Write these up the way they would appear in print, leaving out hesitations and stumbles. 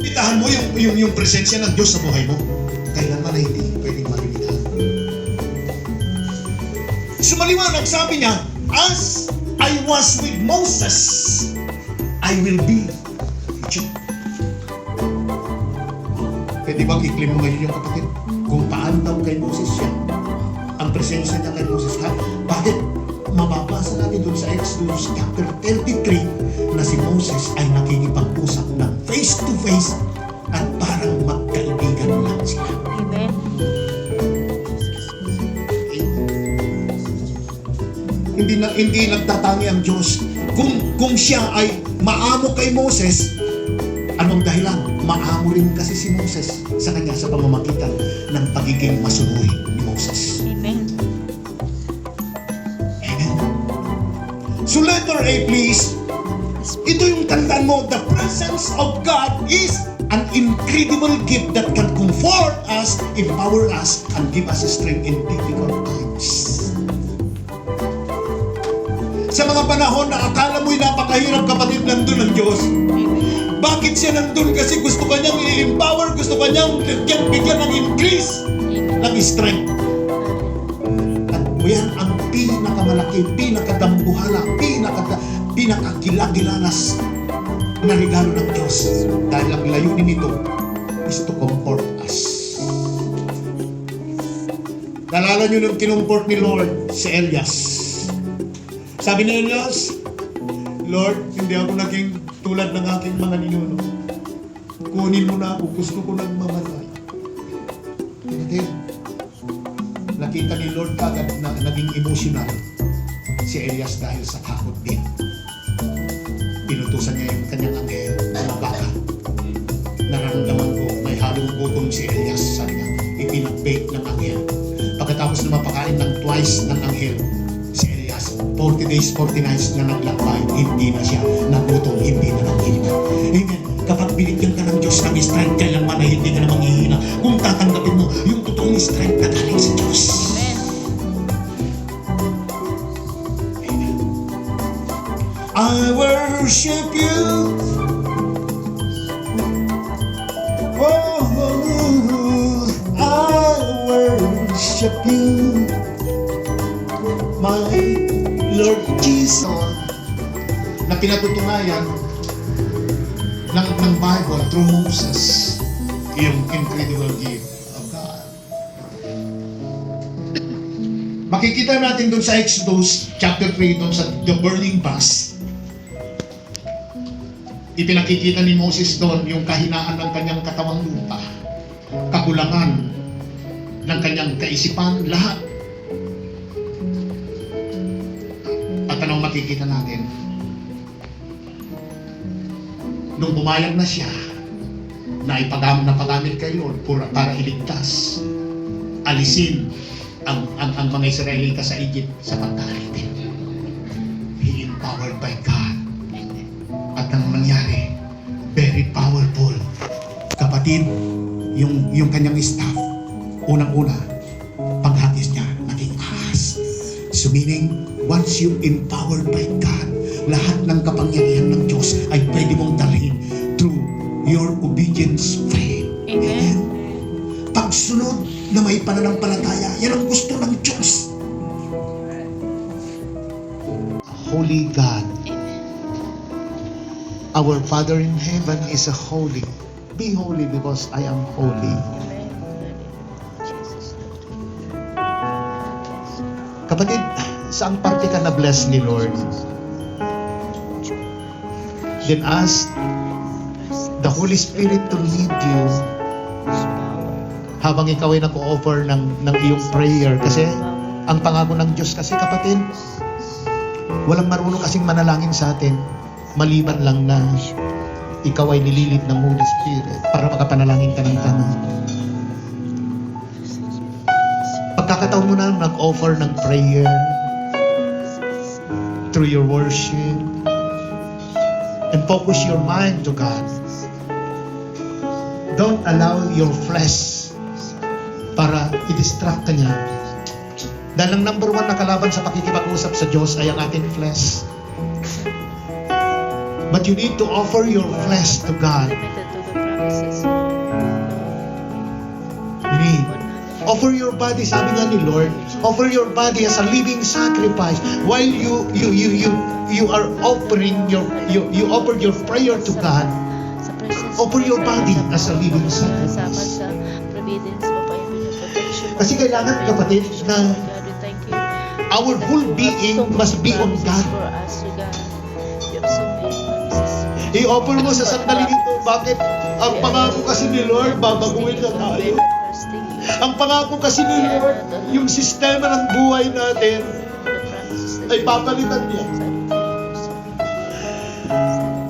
Limitahan mo yung presensya ng Diyos sa buhay mo. Kailanman ay hindi pwedeng malimitahan. So maliwanag, sabi niya, as I was with Moses, I will be with you. Pwede bang i-claim mo ngayon yung kapatid? Kung paano daw kay Moses siya, ang presensya niya kay Moses. Bakit? Mababasa natin doon sa Exodus chapter 33 na si Moses ay nakikipag-usap ng face to face at parang magkaibigan lang sila. Amen. Hindi nagtatangi ang Diyos. Kung siya ay maamo kay Moses, anong dahilan? Maamo rin kasi si Moses sa kanya sa pamamagitan ng pagiging masunurin ni Moses. Amen. Amen. So letter A, please. Ito yung tandaan mo, the presence of God is an incredible gift that can comfort us, empower us, and give us strength in difficult times. Sa mga panahon na akala mo'y napakahirap, kapatid, nandun ang Diyos. Bakit siya nandun? Kasi gusto kanyang i-empower, gusto kanyang bigyan ng increase ng strength. At yan ang pinakamalaki, pinakadambuhala, pinakagilagilalas na regalo ng Diyos. Dahil ang layunin nito is to comfort us. Nalala nyo nung kinumport ni Lord si Elias. Sabi ni Elias, Lord, hindi ako naging tulad ng aking mga ninuno. Kunin mo na ako, gusto ko nang mamatay. Hindi. Nakita ni Lord kagad na naging emotional si Elias dahil sa takot din. Pinutusan niya yung kanyang anghel na baka. Nararamdaman ko, may halong gutom si Elias, sabi niya, ipinag-bake ng anghel. Pagkatapos na mapakain ng twice ng anghel, si Elias, 40 days, 40 nights na naglakbay, hindi na siya nagutom, hindi na nanghihina. Amen. Kapag binigyan ka ng Diyos ng strength, kailanman ay hindi ka na manghihina kung tatanggapin mo yung totoong strength na galing sa Diyos. Amen. I worship you. Oh, I worship you, my Lord Jesus. Na pinatutunayan ng Bible through Moses, yung incredible gift of God. Makikita natin doon sa Exodus chapter 3, doon sa the burning bush. Ipinakikita ni Moses doon yung kahinaan ng kanyang katawang lupa, kakulangan ng kanyang kaisipan, lahat. At anong makikita natin? Nung bumayag na siya, na pagamit kay Lord para iligtas, alisin ang mga Israelita sa Egypt sa pagkalitin. He empowered by God. At ang nangyari, very powerful. Kapatid, yung kanyang staff, unang-una, paghatis niya, naging ahas. So meaning, once you empowered by God, lahat ng kapangyarihan ng Diyos ay pwede mong dalhin through your obedience faith. Amen. Pagsunod na may pananampalataya, yan ang gusto ng Diyos. Holy God, our Father in heaven is a holy. Be holy because I am holy. Kapatid, saang parte ka na bless ni Lord? Then ask the Holy Spirit to lead you habang ikaw ay nag-o-offer ng iyong prayer. Kasi ang pangako ng Diyos kasi, kapatid, walang marunong kasing manalangin sa atin maliban lang na ikaw ay nililid ng Holy Spirit para makapanalangin ka ng tama. Pagkakataon mo na nag-offer ng prayer through your worship, and focus your mind to God. Don't allow your flesh para i-distract ka niya. Dahil ang number one na kalaban sa pakikipag-usap sa Diyos ay ang ating flesh. But you need to offer your flesh to God. Limited to the promises. You need. Offer your body, sabi nga ni Lord, offer your body as a living sacrifice while you are offering you offered your prayer to God. Sa presence Offer your body as a living Kasama sacrifice. sa providence mo pa yung protection mo. Kasi kailangan, kapatid, na God, we thank you. our whole being must be on God. For us, O God. You have so many promises. I-offer mo sa sandaling ito. Bakit? Ang pangako kasi ni Lord, babaguhin na tayo. We are trusting you. Ang pangako kasi ni Lord, yung sistema ng buhay natin The promises that ay you papalitan niya. have.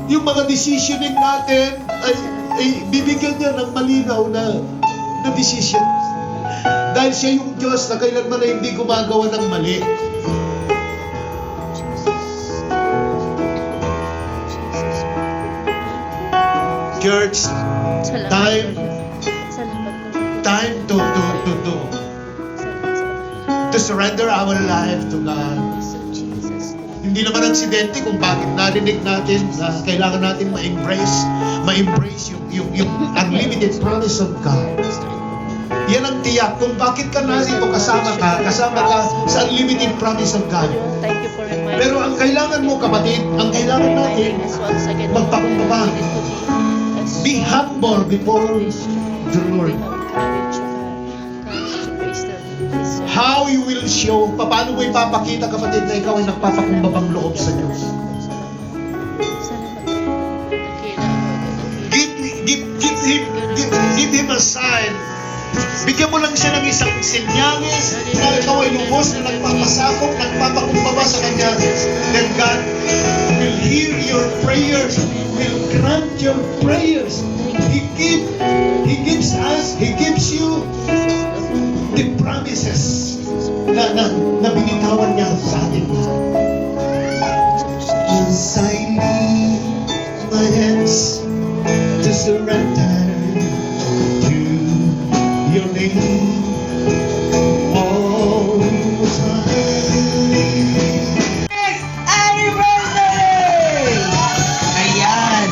Yung mga decisioning natin ay bibigyan niya ng malinaw na decision. Dahil siya yung Diyos na kailanman na hindi gumagawa ng mali. Church, time to surrender our life to God. Hindi naman aksidente kung bakit narinig natin na kailangan natin ma-embrace yung unlimited promise of God. Yan ang tiyak kung bakit ka narito, kasama ka sa unlimited promise of God. Thank you for reminding Pero ang kailangan mo, kapatid, ang kailangan natin, magpakumbaba. Be humble before the Lord. How you will show, paano mo ipapakita, kapatid, na ikaw ay nagpapakumbabang loob sa Diyos? Give him a sign. Bigyan mo lang siya ng isang sinyales na ikaw ay lubos na nagpapasakop, nagpapakumbaba sa Kanya. Then God will hear your prayers, will grant your prayers. He gives you the promises na binitawan niya sa atin. As I lift my hands to surrender to your name all the time. Next anniversary! Ayan.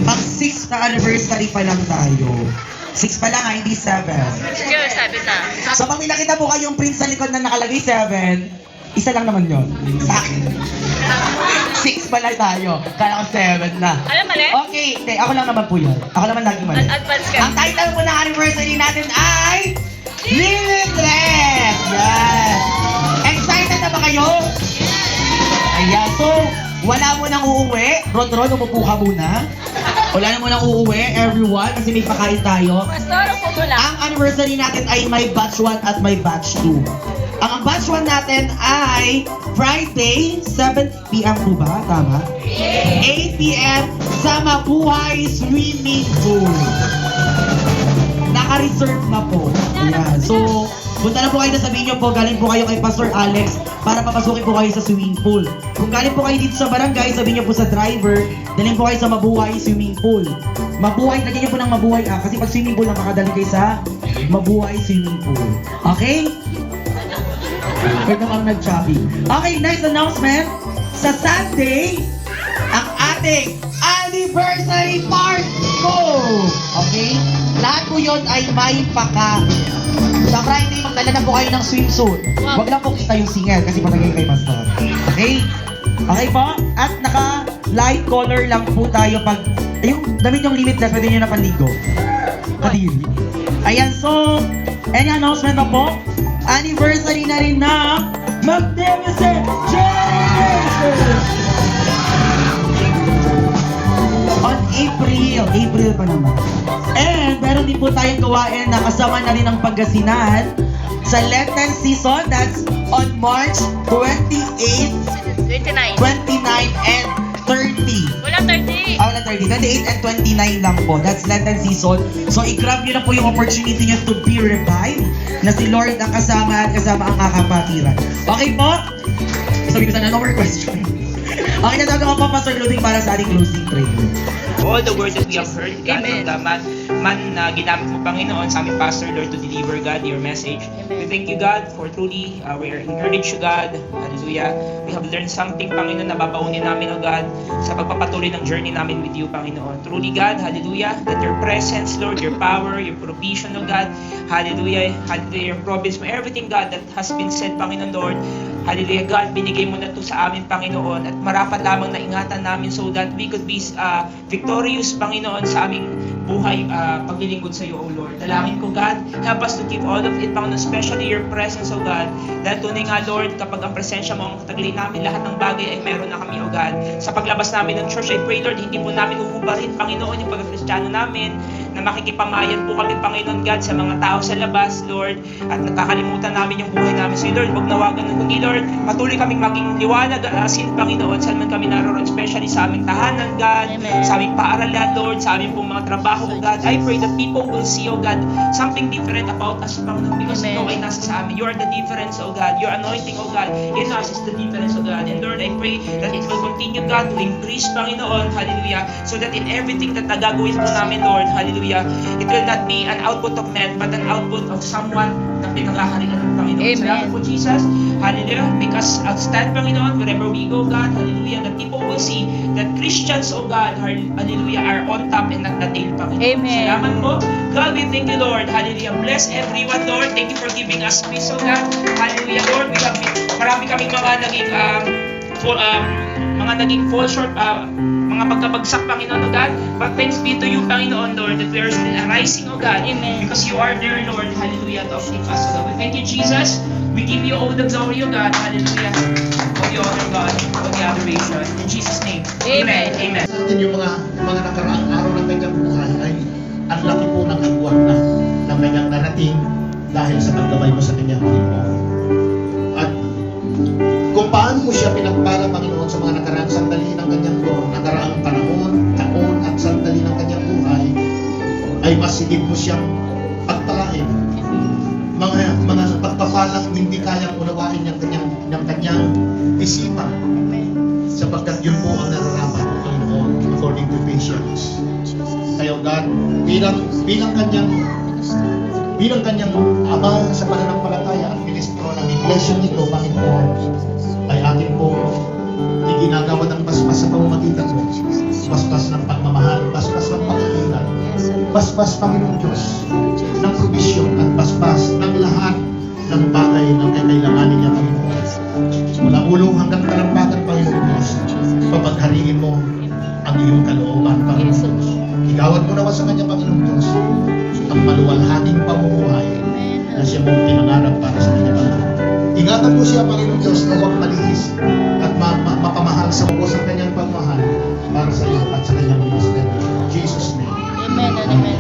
Mag-6 na anniversary pa lang tayo. 6 pa lang ha, hindi 7. Sige, sabi na. So pag may nakita mo kayong print sa likod na nakalagay 7, isa lang naman yun. Sa akin. 6 pa lang tayo. Kala ko 7 na. Alam mali? Okay, hindi. Ako lang naman po yun. Ako naman lagi mali. Advance ka. Ang title po ng anniversary natin ay Limitless! Yan! Excited na ba kayo? Ayan. So, wala mo nang uuwi. Ron, umupo ka muna. Wala na mo nang uuwi, everyone, kasi may pakain tayo. Pastor, upo mo lang. Ang anniversary natin ay may batch 1 at may batch 2. Ang batch 1 natin ay Friday, 7 p.m. po ba? Tama? 8 p.m. sa Mabuhay Swimming Pool. Naka-reserve na po. Ayan. So, punta na po kayo na sabihin nyo po, galing po kayo kay Pastor Alex para papasukin po kayo sa swimming pool. Kung galing po kayo dito sa barangay, sabihin nyo po sa driver, dalhin po kayo sa Mabuhay Swimming Pool. Mabuhay, lagyan nyo po ng Mabuhay kasi pag swimming pool, makadali kayo sa Mabuhay Swimming Pool. Okay? Pwede naman nag-choppy. Okay, nice announcement. Sa Sunday, ang ating anniversary part ko. Okay? Lahat po yun ay may paka. Sa Friday, magdala na po kayo ng swimsuit. Huwag lang po kita yung singer kasi patagay kay Pastor. Okay? Okay po? At naka-light color lang po tayo pag... Yung damit yung limitless, pwede nyo na panligo. Kadiri. Ayan, so... Any announcement na po? Anniversary na rin na Magnificent Generation! On April pa naman. And meron din po tayong gawain na kasama na rin ang Pangasinan sa Lenten season. That's on March 28, 29. 29, and 30. Wala 30. Wala 30. 28 and 29 lang po. That's Lenten season. So, i-grab nyo na po yung opportunity nyo to be revived na si Lord ang kasama at kasama ang kakapatiran. Okay po? Sabi ko sana, no more question. Okay, natawag ako pa Pastor Ludwig para sa ating closing prayer. All the words that we have heard, God, Amen. from the man na ginamit mo, Panginoon, sa aming pastor, Lord, to deliver, God, your message. We thank you, God, for truly, we are encouraged, God. Hallelujah. We have learned something, Panginoon, na babaunin namin, O God, sa pagpapatuloy ng journey namin with you, Panginoon. Truly, God, hallelujah, that your presence, Lord, your power, your provision, O God, hallelujah, hallelujah, your providence mo, everything, God, that has been said, Panginoon, Lord, hallelujah, God, binigay mo na to sa amin, Panginoon, at marapat lamang na ingatan namin so that we could be victorious, Panginoon, sa aming buhay, paglilingkod sa iyo, O Lord. Dalangin ko, God, help us to keep all of it, Panginoon, especially your presence, O God. Dahil tunay nga, Lord, kapag ang presensya mo ang taglay namin, lahat ng bagay ay meron na kami, O God. Sa paglabas namin ng church, I pray, Lord, hindi po namin uhubarin, Panginoon, yung pagkakristyano namin, na makikipamayan po kami, Panginoon God, sa mga tao sa labas, Lord, at nakakalimutan namin yung buhay namin sa iyo, Lord. Huwag nawagan ng kundi, Lord, patuloy kaming maging liwanag at asin, Panginoon, saan man kami naroon, especially sa aming tahanan, God, Amen. sa aming paaralan, Lord, sa aming pong mga trabaho, O God. I pray that people will see, O God, something different about us, Panginoon, because Amen. Ikaw ay nasa sa amin. You are the difference, O God. Your anointing, O God, in us is the difference, O God. And Lord, I pray that it will continue, God, to increase, Panginoon, hallelujah, so that in everything that nagagawin po namin, Lord, hallelujah, it will not be an output of men, but an output of someone na pinakaharian ng Panginoon. Amen. Salamat po, Jesus. Hallelujah. Make us outstand, Panginoon, wherever we go, God. Hallelujah. That people will see that Christians, O God, hallelujah, are on top and not the tail, Panginoon. Amen. Salamat po. God, we thank you, Lord. Hallelujah. Bless everyone, Lord. Thank you for giving us peace, O God. Hallelujah, Lord. We have marami kaming mga naging fall short, mga pagkabagsak, Panginoon, O God. But thanks be to you, Panginoon, Lord, that we are still arising, O God. Amen. Because you are there, Lord. Hallelujah. To uplift us, O God. We thank you, Jesus. We give you all the glory, O God. Hallelujah. All the honor, God. All the adoration. In Jesus' name. Amen. Amen. Sa atin yung mga nakaraang araw ng kanyang buhay ay ang laki po ng agwat na ng kanyang narating dahil sa paggabay mo sa kanyang Panginoon. At kung paano mo siya pinagpala, Panginoon, sa mga nakaraang sandali ng kanyang nakaraang panahon, taon at sandali ng kanyang buhay, ay mas higit mo siyang pagpalain. Mga pagpapalang hindi kayang unawain ng kanyang isipan, sapagkat yun po ang nararapat ng Panginoon according to patience. Kaya God, bilang kanyang ama sa pananampalataya at ministro ng iglesia nito, Panginoon, ay atin po iginagawa ng basbas sa pamamagitan mo. Basbas ng pagmamahal, basbas ng pag-iingat, basbas, Panginoon Diyos, ng provision at basbas ng lahat ng bagay na kailanganin niya, Panginoon. Mula ulo hanggang talampakan, Panginoon Diyos, papaghariin mo ang iyong kalooban, Panginoon Diyos. Igawad mo naman sa kanya, Panginoon Diyos, ang maluwalhating pamumuhay na siya mong pinangarap para sa kanya, Panginoon. Ingatan mo siya, Panginoon Diyos, na huwag malihis at mapamahal sa buwas ang kanyang pagmahal para sa iyo at sa kanyang ministry. In Jesus' name. Amen and amen.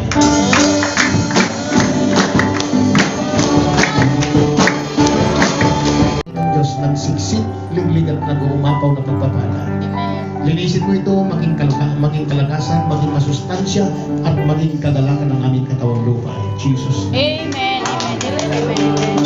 Diyos nagsiksik, liglig at nag-uumapaw na pagpapala. Amen. Linisin mo ito, maging kalakasan, maging masustansya, at maging kagalakan ng aming katawang lupa. In Jesus' name. Amen. Amen. Amen.